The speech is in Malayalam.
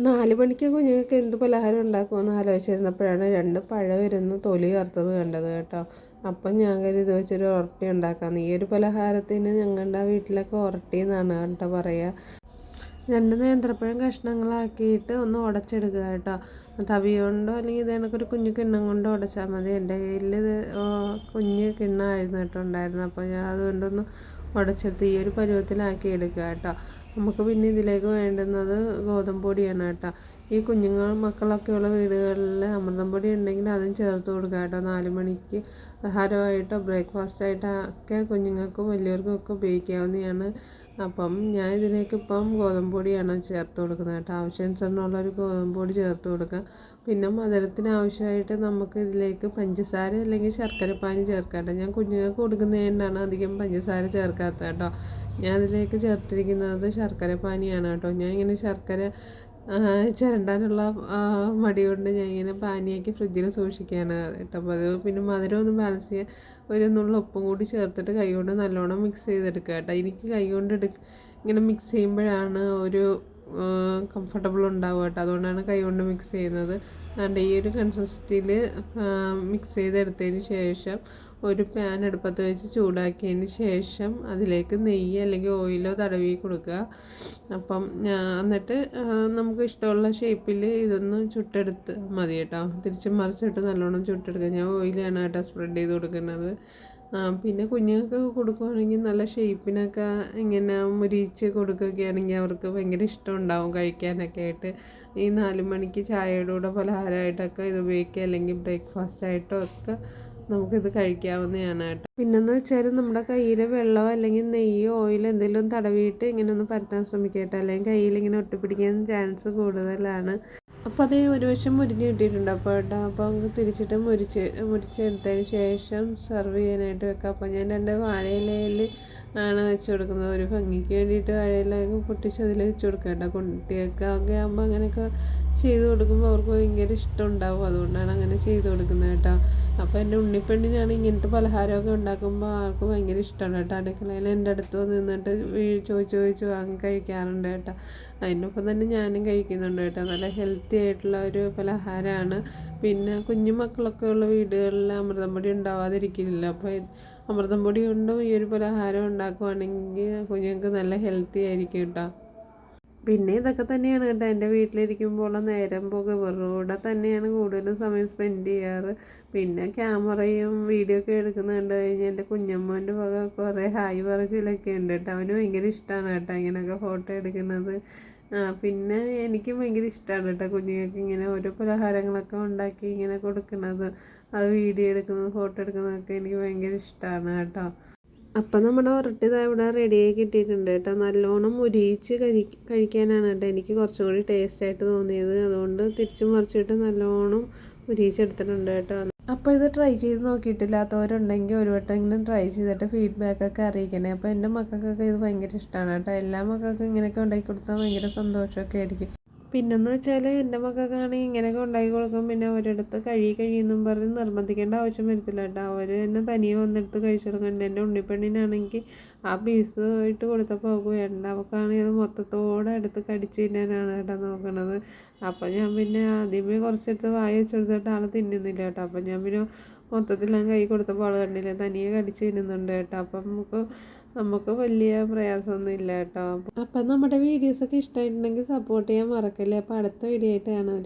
4 മണിക്ക് കുഞ്ഞുങ്ങൾക്ക് എന്ത് പലഹാരം ഉണ്ടാക്കുമെന്ന് ആലോചിച്ചിരുന്നപ്പോഴാണ് 2 പഴം ഇരുന്ന് തൊലി കറുത്തത് കണ്ടത് കേട്ടോ. അപ്പം ഞാൻ കരുതി ഇത് വെച്ചൊരു ഉറട്ടി ഉണ്ടാക്കാമെന്ന്. ഈ ഒരു പലഹാരത്തിന് ഞങ്ങളുടെ വീട്ടിലൊക്കെ ഉറട്ടി എന്നാണ് കേട്ടോ പറയുക. 2 നേന്ത്രപ്പഴം കഷ്ണങ്ങളാക്കിയിട്ട് ഒന്ന് ഉടച്ചെടുക്കുക കേട്ടോ. തവി കൊണ്ടോ അല്ലെങ്കിൽ ഇത് കണക്കൊരു കുഞ്ഞു കിണ്ണം കൊണ്ടോ ഉടച്ചാൽ മതി. എൻ്റെ കയ്യിൽ ഇത് കുഞ്ഞ് കിണ്ണമായിരുന്നു കേട്ടോ ഉണ്ടായിരുന്നത്. അപ്പോൾ ഞാൻ അതുകൊണ്ടൊന്ന് ഉടച്ചെടുത്ത് ഈ ഒരു പരുവത്തിലാക്കി എടുക്കുക കേട്ടോ. നമുക്ക് പിന്നെ ഇതിലേക്ക് വേണ്ടുന്നത് ഗോതമ്പ് പൊടിയാണ് കേട്ടോ. ഈ കുഞ്ഞുങ്ങൾ മക്കളൊക്കെയുള്ള വീടുകളിൽ അമൃതം പൊടി ഉണ്ടെങ്കിൽ അതും ചേർത്ത് കൊടുക്കുക കേട്ടോ. 4 മണിക്ക് ആഹാരമായിട്ടോ ബ്രേക്ക്ഫാസ്റ്റായിട്ടോ ഒക്കെ കുഞ്ഞുങ്ങൾക്കും വലിയവർക്കും ഒക്കെ ഉപയോഗിക്കാവുന്നതാണ്. അപ്പം ഞാൻ ഇതിലേക്ക് ഇപ്പം ഗോതമ്പ് പൊടിയാണ് ചേർത്ത് കൊടുക്കുന്നത് കേട്ടോ. ആവശ്യാനുസരണമുള്ളൊരു ഗോതമ്പ് പൊടി ചേർത്ത് കൊടുക്കുക. പിന്നെ മധുരത്തിന് ആവശ്യമായിട്ട് നമുക്ക് ഇതിലേക്ക് പഞ്ചസാര അല്ലെങ്കിൽ ശർക്കരപ്പാനി ചേർക്കാം കേട്ടോ. ഞാൻ കുഞ്ഞുങ്ങൾക്ക് കൊടുക്കുന്നതുകൊണ്ടാണ് അധികം പഞ്ചസാര ചേർക്കാത്തത് കേട്ടോ. ഞാൻ അതിലേക്ക് ചേർത്തിരിക്കുന്നത് ശർക്കരപ്പാനിയാണ് കേട്ടോ. ഞാൻ ഇങ്ങനെ ശർക്കര ചിരണ്ടാനുള്ള മടി കൊണ്ട് ഞാൻ ഇങ്ങനെ പാനിയാക്കി ഫ്രിഡ്ജിൽ സൂക്ഷിക്കുകയാണ് കേട്ടോ. അപ്പോൾ അത് പിന്നെ മധുരം ഒന്ന് ബാലൻസ് ചെയ്യാൻ ഒരു നുള്ള ഉപ്പും കൂടി ചേർത്തിട്ട് കൈ കൊണ്ട് നല്ലോണം മിക്സ് ചെയ്തെടുക്കുക കേട്ടോ. എനിക്ക് കൈ കൊണ്ട് ഇങ്ങനെ മിക്സ് ചെയ്യുമ്പോഴാണ് ഒരു കംഫർട്ടബിൾ ഉണ്ടാവുക കേട്ടോ. അതുകൊണ്ടാണ് കൈ കൊണ്ട് മിക്സ് ചെയ്യുന്നത്. അതുകൊണ്ട് ഈ ഒരു കൺസിസ്റ്റൻസിയിൽ മിക്സ് ചെയ്തെടുത്തതിന് ശേഷം ഒരു പാൻ അടുപ്പത്ത് വെച്ച് ചൂടാക്കിയതിന് ശേഷം അതിലേക്ക് നെയ്യ് അല്ലെങ്കിൽ ഓയിലോ തടവി കൊടുക്കുക. അപ്പം എന്നിട്ട് നമുക്ക് ഇഷ്ടമുള്ള ഷേപ്പിൽ ഇതൊന്ന് ചുട്ടെടുത്ത് മതി കേട്ടോ. തിരിച്ചും മറിച്ചിട്ട് നല്ലോണം ചുട്ടെടുക്കുക. ഞാൻ ഓയിലാണ് കേട്ടോ സ്പ്രെഡ് ചെയ്ത് കൊടുക്കുന്നത്. പിന്നെ കുഞ്ഞുങ്ങൾക്ക് കൊടുക്കുകയാണെങ്കിൽ നല്ല ഷേപ്പിനൊക്കെ ഇങ്ങനെ മുരിച്ച് കൊടുക്കുകയൊക്കെ ആണെങ്കിൽ അവർക്ക് ഭയങ്കര ഇഷ്ടമുണ്ടാവും കഴിക്കാനൊക്കെ ആയിട്ട്. ഈ 4 മണിക്ക് ചായയുടെ കൂടെ പലഹാരമായിട്ടൊക്കെ ഇത് ഉപയോഗിക്കുക, അല്ലെങ്കിൽ ബ്രേക്ക്ഫാസ്റ്റായിട്ടോ ഒക്കെ നമുക്കിത് കഴിക്കാവുന്നതാണ് കേട്ടോ. പിന്നെന്ന് വെച്ചാൽ നമ്മുടെ കയ്യിൽ വെള്ളമോ അല്ലെങ്കിൽ നെയ്യോ ഓയിലോ എന്തെങ്കിലും തടവിയിട്ട് ഇങ്ങനെ ഒന്ന് പരത്താൻ ശ്രമിക്കുക കേട്ടോ. അല്ലെങ്കിൽ കയ്യിൽ ഇങ്ങനെ ഒട്ടിപ്പിടിക്കാൻ ചാൻസ് കൂടുതലാണ്. അപ്പോൾ അത് ഒരു വശം മുരിഞ്ഞ് കിട്ടിയിട്ടുണ്ട് അപ്പോൾ കേട്ടോ. അപ്പോൾ നമുക്ക് തിരിച്ചിട്ട് മുരിച്ചെടുത്തതിന് ശേഷം സെർവ് ചെയ്യാനായിട്ട് വെക്കാം. അപ്പോൾ ഞാൻ 2 വാഴയിലയിൽ ആണ് വെച്ച് കൊടുക്കുന്നത്. ഒരു ഭംഗിക്ക് വേണ്ടിയിട്ട് വാഴയിലൊക്കെ പൊട്ടിച്ച് അതിൽ വെച്ച് കൊടുക്കാം കേട്ടോ. കുട്ടികൾക്കൊക്കെ ആകുമ്പോൾ അങ്ങനെയൊക്കെ ചെയ്ത് കൊടുക്കുമ്പോൾ അവർക്ക് ഭയങ്കര ഇഷ്ടം ഉണ്ടാവും. അതുകൊണ്ടാണ് അങ്ങനെ ചെയ്ത് കൊടുക്കുന്നത് കേട്ടോ. അപ്പോൾ എൻ്റെ ഉണ്ണിപ്പെണ്ണിനാണ് ഇങ്ങനത്തെ പലഹാരമൊക്കെ ഉണ്ടാക്കുമ്പോൾ ആൾക്ക് ഭയങ്കര ഇഷ്ടമാണ് കേട്ടോ. അടുക്കളയിൽ എൻ്റെ അടുത്ത് നിന്നിട്ട് ചോദിച്ച് വാങ്ങി കഴിക്കാറുണ്ട് കേട്ടോ. അതിനൊപ്പം തന്നെ ഞാനും കഴിക്കുന്നുണ്ട് കേട്ടോ. നല്ല ഹെൽത്തി ആയിട്ടുള്ള ഒരു പലഹാരമാണ്. പിന്നെ കുഞ്ഞു മക്കളൊക്കെ ഉള്ള വീടുകളിൽ അമൃതം പൊടി ഉണ്ടാവാതിരിക്കില്ല. അപ്പോൾ അമൃതം പൊടി കൊണ്ടും ഈ ഒരു പലഹാരം ഉണ്ടാക്കുവാണെങ്കിൽ കുഞ്ഞുങ്ങൾക്ക് നല്ല ഹെൽത്തി ആയിരിക്കും കേട്ടോ. പിന്നെ ഇതൊക്കെ തന്നെയാണ് കേട്ടോ എൻ്റെ വീട്ടിലിരിക്കുമ്പോൾ നേരം പോക്ക്. ഇവരുടെ തന്നെയാണ് കൂടുതലും സമയം സ്പെൻഡ് ചെയ്യാറ്. പിന്നെ ക്യാമറയും വീഡിയോ ഒക്കെ എടുക്കുന്നത് കണ്ടു കഴിഞ്ഞാൽ എൻ്റെ കുഞ്ഞമ്മേൻ്റെ വക കുറേ ഹായ് പറച്ചിലൊക്കെ ഉണ്ട് കേട്ടോ. അവന് ഭയങ്കര ഇഷ്ടമാണ് കേട്ടോ ഇങ്ങനെയൊക്കെ ഫോട്ടോ എടുക്കുന്നത്. പിന്നെ എനിക്കും ഭയങ്കര ഇഷ്ടമാണ് കേട്ടോ കുഞ്ഞുങ്ങൾക്ക് ഇങ്ങനെ ഓരോ പലഹാരങ്ങളൊക്കെ ഉണ്ടാക്കി ഇങ്ങനെ കൊടുക്കുന്നത്, അത് വീഡിയോ എടുക്കുന്നത് ഫോട്ടോ എടുക്കുന്നതൊക്കെ എനിക്ക് ഭയങ്കര ഇഷ്ടമാണ് കേട്ടോ. അപ്പം നമ്മുടെ ഉരുട്ടി ഇവിടെ റെഡിയായി കിട്ടിയിട്ടുണ്ട് കേട്ടോ. നല്ലോണം മുരിയിച്ച് കഴിക്കാനാണ് കേട്ടോ എനിക്ക് കുറച്ചും കൂടി ടേസ്റ്റായിട്ട് തോന്നിയത്. അതുകൊണ്ട് തിരിച്ചും മറിച്ചിട്ട് നല്ലോണം മുരിയിച്ചെടുത്തിട്ടുണ്ട് കേട്ടോ. അപ്പോൾ ഇത് ട്രൈ ചെയ്ത് നോക്കിയിട്ടില്ലാത്തവരുണ്ടെങ്കിൽ ഒരു വട്ടമെങ്കിലും ട്രൈ ചെയ്തിട്ട് ഫീഡ്ബാക്കൊക്കെ അറിയിക്കണേ. അപ്പോൾ എൻ്റെ മക്കൾക്കൊക്കെ ഇത് ഭയങ്കര ഇഷ്ടമാണ് കേട്ടോ. എല്ലാ മക്കൾക്കും ഇങ്ങനെയൊക്കെ ഉണ്ടാക്കി കൊടുത്താൽ ഭയങ്കര സന്തോഷമൊക്കെ ആയിരിക്കും. പിന്നെന്ന് വെച്ചാൽ എൻ്റെ മക്കൾക്കാണെങ്കിൽ ഇങ്ങനെയൊക്കെ ഉണ്ടാക്കി കൊടുക്കും. പിന്നെ അവരെടുത്ത് കഴിയുമെന്നും പറഞ്ഞ് നിർബന്ധിക്കേണ്ട ആവശ്യം വരത്തില്ല കേട്ടോ. അവർ തന്നെ തനിയെ വന്നെടുത്ത് കഴിച്ചു കൊടുക്കുന്നുണ്ട്. എൻ്റെ ഉണ്ണിപ്പെണ്ണിനാണെങ്കിൽ ആ പീസ് ഇട്ട് കൊടുത്തപ്പോൾ അവൾക്ക് വേണ്ട. അവൾക്കാണെങ്കിൽ അത് മൊത്തത്തോടെ എടുത്ത് കടിച്ച് തിന്നാനാണ് കേട്ടോ നോക്കണത്. അപ്പോൾ ഞാൻ പിന്നെ ആദ്യമേ കുറച്ചെടുത്ത് വായ വെച്ച് കൊടുത്തിട്ട് ആൾ തിന്നുന്നില്ല കേട്ടോ. അപ്പം ഞാൻ പിന്നെ മൊത്തത്തിലും കൈ കൊടുത്തപ്പോൾ ആൾ കണ്ടില്ല, തനിയെ കടിച്ച് തിന്നുന്നുണ്ട് കേട്ടോ. അപ്പം നമുക്ക് വലിയ പ്രയാസമൊന്നും ഇല്ല കേട്ടോ. അപ്പം നമ്മുടെ വീഡിയോസൊക്കെ ഇഷ്ടമായിട്ടുണ്ടെങ്കിൽ സപ്പോർട്ട് ചെയ്യാൻ മറക്കല്ലേ. അപ്പോൾ അടുത്ത വീഡിയോ ആയിട്ട് കാണാം.